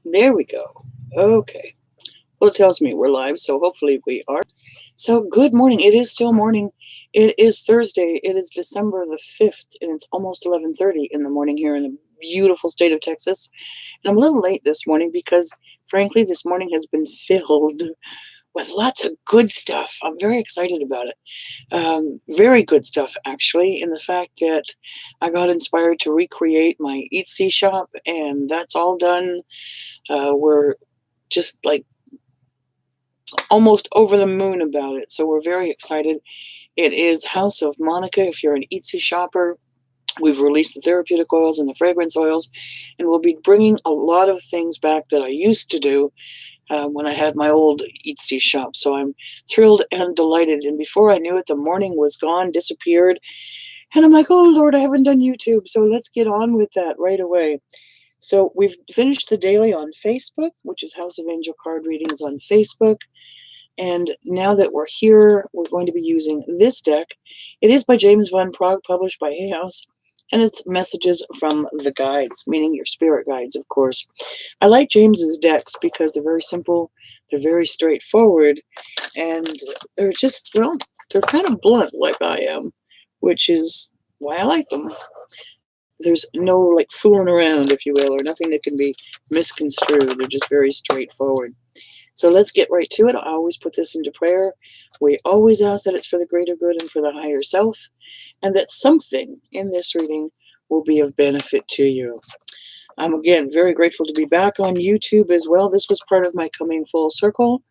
There we go. Okay. Well, it tells me we're live, so hopefully we are. So, good morning. It is still morning. It is Thursday. It is December the 5th, and it's almost 11:30 in the morning here in the beautiful state of Texas. And I'm a little late this morning because, frankly, this morning has been filled with lots of good stuff. I'm very excited about it. Very good stuff, actually, in the fact that I got inspired to recreate my Etsy shop, and that's all done. We're just like almost over the moon about it. So we're very excited. It is House of Monica. If you're an Etsy shopper, we've released the therapeutic oils and the fragrance oils, and we'll be bringing a lot of things back that I used to do when I had my old Etsy shop. So I'm thrilled and delighted. And before I knew it, the morning was gone, disappeared. And I'm like, oh, Lord, I haven't done YouTube. So let's get on with that right away. So we've finished the daily on Facebook, which is House of Angel Card Readings on Facebook. And now that we're here, we're going to be using this deck. It is by James Van Praagh, published by Hay House, and it's messages from the guides, meaning your spirit guides, of course. I like James's decks because they're very simple, they're very straightforward, and they're just, well, they're kind of blunt like I am, which is why I like them. There's no like fooling around, if you will, or nothing that can be misconstrued. They're just very straightforward. So let's get right to it. I always put this into prayer. We always ask that it's for the greater good and for the higher self, and that something in this reading will be of benefit to you. I'm again very grateful to be back on YouTube as well. This was part of my coming full circle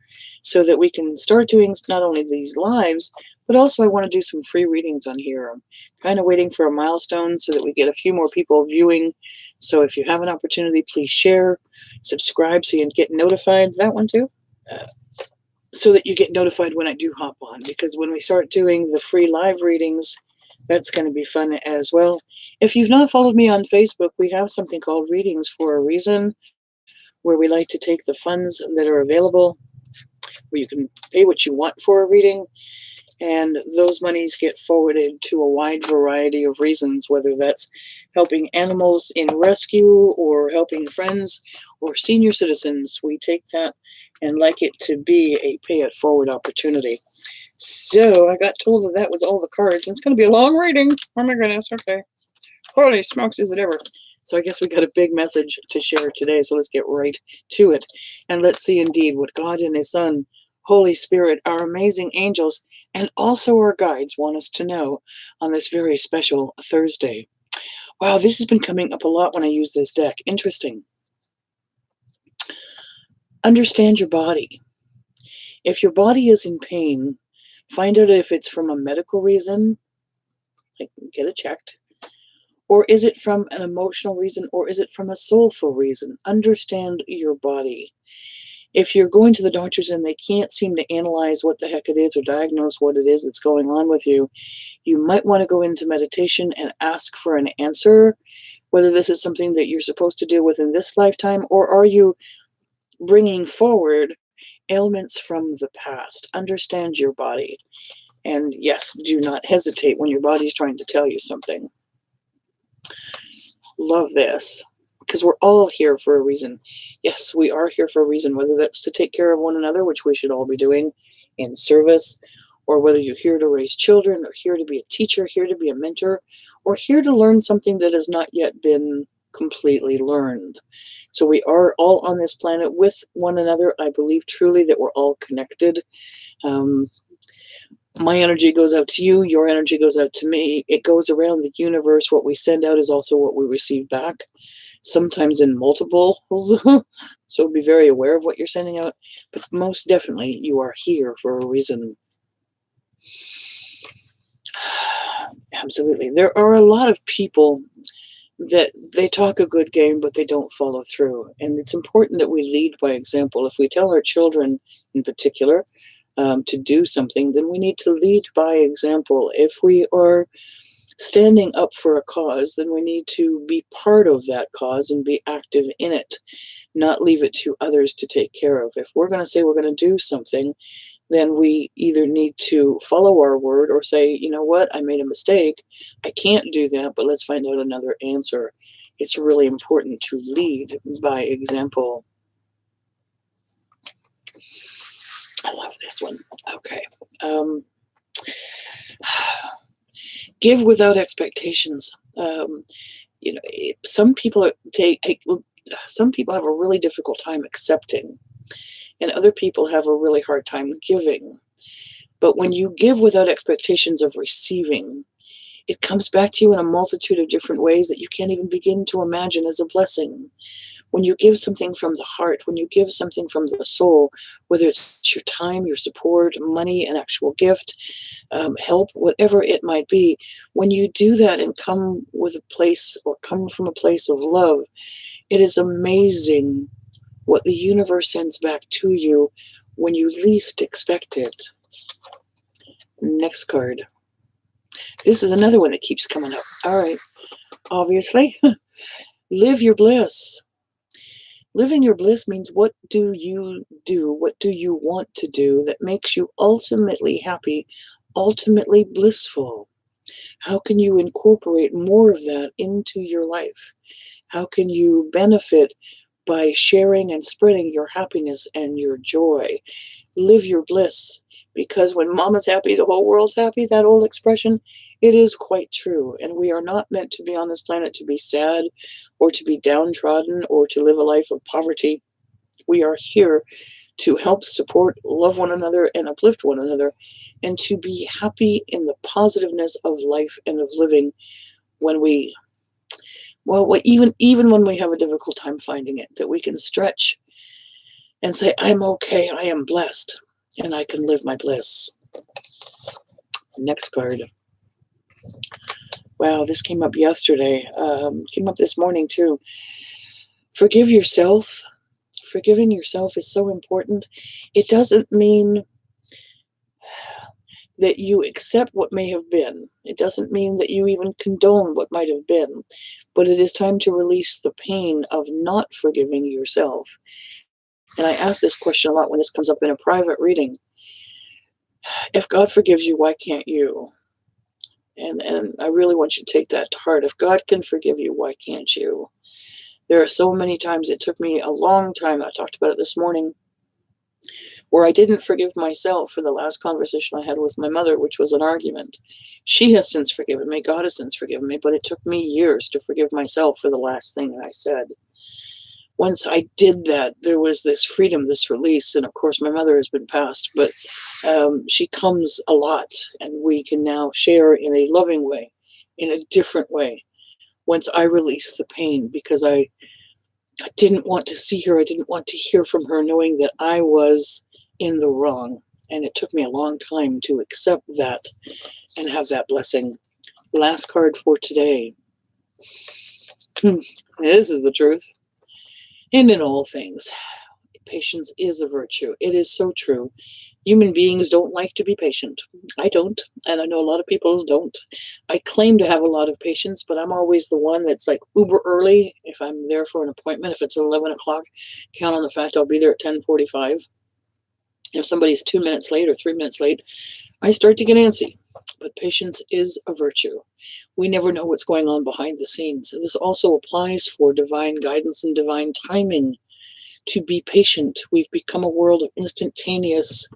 so that we can start doing not only these lives, but also I want to do some free readings on here. I'm kind of waiting for a milestone so that we get a few more people viewing. So if you have an opportunity, please share, subscribe so you can get notified. That one too. Uh, so that you get notified when I do hop on, because when we start doing the free live readings, that's going to be fun as well. If you've not followed me on Facebook, we have something called Readings for a Reason, where we like to take the funds that are available, where you can pay what you want for a reading, and those monies get forwarded to a wide variety of reasons, whether that's helping animals in rescue or helping friends or senior citizens. We take that and like it to be a pay it forward opportunity. So I got told that that was all the cards. It's going to be a long reading. Oh my goodness. Okay. Holy smokes, is it ever? So I guess we got a big message to share today. So let's get right to it. And let's see indeed what God and His Son, Holy Spirit, our amazing angels, and also our guides want us to know on this very special Thursday. Wow, this has been coming up a lot when I use this deck. Interesting. Understand your body. If your body is in pain, find out if it's from a medical reason, like get it checked. Or is it from an emotional reason, or is it from a soulful reason? Understand your body. If you're going to the doctors and they can't seem to analyze what the heck it is or diagnose what it is that's going on with you, you might want to go into meditation and ask for an answer, whether this is something that you're supposed to deal with in this lifetime, or are you bringing forward ailments from the past. Understand your body. And yes, do not hesitate when your body's trying to tell you something. Love this, because we're all here for a reason. Yes, we are here for a reason, whether that's to take care of one another, which we should all be doing in service, or whether you're here to raise children, or here to be a teacher, here to be a mentor, or here to learn something that has not yet been completely learned. So we are all on this planet with one another. I believe truly that we're all connected. Um, my energy goes out to you, your energy goes out to me. It goes around the universe. What we send out is also what we receive back, sometimes in multiples. So be very aware of what you're sending out. But most definitely, you are here for a reason. Absolutely. There are a lot of people that they talk a good game, but they don't follow through. And it's important that we lead by example. If we tell our children in particular to do something, then we need to lead by example. If we are standing up for a cause, then we need to be part of that cause and be active in it, not leave it to others to take care of. If we're going to say we're going to do something, then we either need to follow our word or say, you know what, I made a mistake. I can't do that, but let's find out another answer. It's really important to lead by example. I love this one. Okay. Give without expectations. Some people some people have a really difficult time accepting, and other people have a really hard time giving. But when you give without expectations of receiving, it comes back to you in a multitude of different ways that you can't even begin to imagine as a blessing. When you give something from the heart, when you give something from the soul, whether it's your time, your support, money, an actual gift, help, whatever it might be, when you do that and come from a place of love, it is amazing what the universe sends back to you when you least expect it. Next card. This is another one that keeps coming up. All right. Obviously, live your bliss. Living your bliss means, what do you do? What do you want to do that makes you ultimately happy, ultimately blissful? How can you incorporate more of that into your life? How can you benefit by sharing and spreading your happiness and your joy? Live your bliss, because when mama's happy, the whole world's happy, that old expression, it is quite true. And we are not meant to be on this planet to be sad or to be downtrodden or to live a life of poverty. We are here to help support, love one another, and uplift one another, and to be happy in the positiveness of life and of living when even when we have a difficult time finding it, that we can stretch and say, I'm okay, I am blessed, and I can live my bliss. Next card. Wow, this came up yesterday. Came up this morning too. Forgive yourself. Forgiving yourself is so important. It doesn't mean that you accept what may have been. It doesn't mean that you even condone what might have been. But it is time to release the pain of not forgiving yourself. And I ask this question a lot when this comes up in a private reading. If God forgives you, why can't you? And I really want you to take that to heart. If God can forgive you, why can't you? There are so many times, it took me a long time, I talked about it this morning, where I didn't forgive myself for the last conversation I had with my mother, which was an argument. She has since forgiven me, God has since forgiven me, but it took me years to forgive myself for the last thing that I said. Once I did that, there was this freedom, this release, and of course my mother has been passed, but she comes a lot, and we can now share in a loving way, in a different way. Once I released the pain, because I didn't want to see her, I didn't want to hear from her, knowing that I was in the wrong. And it took me a long time to accept that and have that blessing. Last card for today. This is the truth. And in all things, patience is a virtue. It is so true. Human beings don't like to be patient. I don't, and I know a lot of people don't. I claim to have a lot of patience, but I'm always the one that's like uber early. If I'm there for an appointment, if it's 11 o'clock, count on the fact I'll be there at 10:45. If somebody's 2 minutes late or 3 minutes late, I start to get antsy. But patience is a virtue. We never know what's going on behind the scenes. This also applies for divine guidance and divine timing. To be patient. We've become a world of instantaneous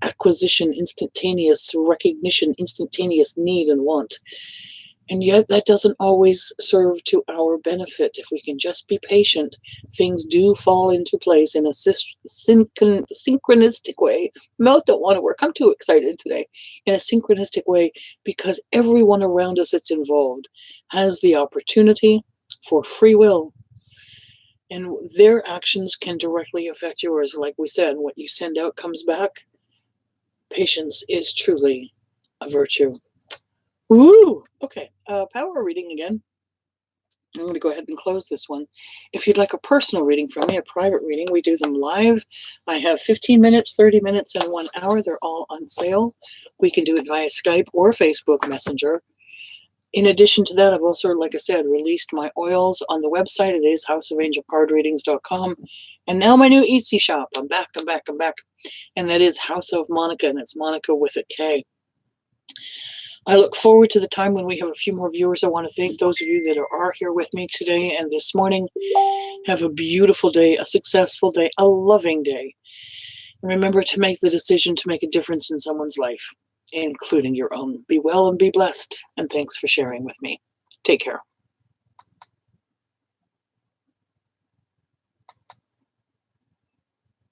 acquisition, instantaneous recognition, instantaneous need and want. And yet that doesn't always serve to our benefit. If we can just be patient, things do fall into place in a synchronistic way. Mouth don't want to work. I'm too excited today. In a synchronistic way, because everyone around us that's involved has the opportunity for free will. And their actions can directly affect yours. Like we said, what you send out comes back. Patience is truly a virtue. Woo! Okay, power reading again. I'm going to go ahead and close this one. If you'd like a personal reading from me, a private reading, we do them live. I have 15 minutes, 30 minutes, and 1 hour. They're all on sale. We can do it via Skype or Facebook Messenger. In addition to that, I've also, like I said, released my oils on the website. It is houseofangelcardreadings.com. And now my new Etsy shop. I'm back. And that is House of Monica, and it's Monica with a K. I look forward to the time when we have a few more viewers. I want to thank those of you that are here with me today and this morning. Have a beautiful day, a successful day, a loving day. Remember to make the decision to make a difference in someone's life, including your own. Be well and be blessed. And thanks for sharing with me. Take care.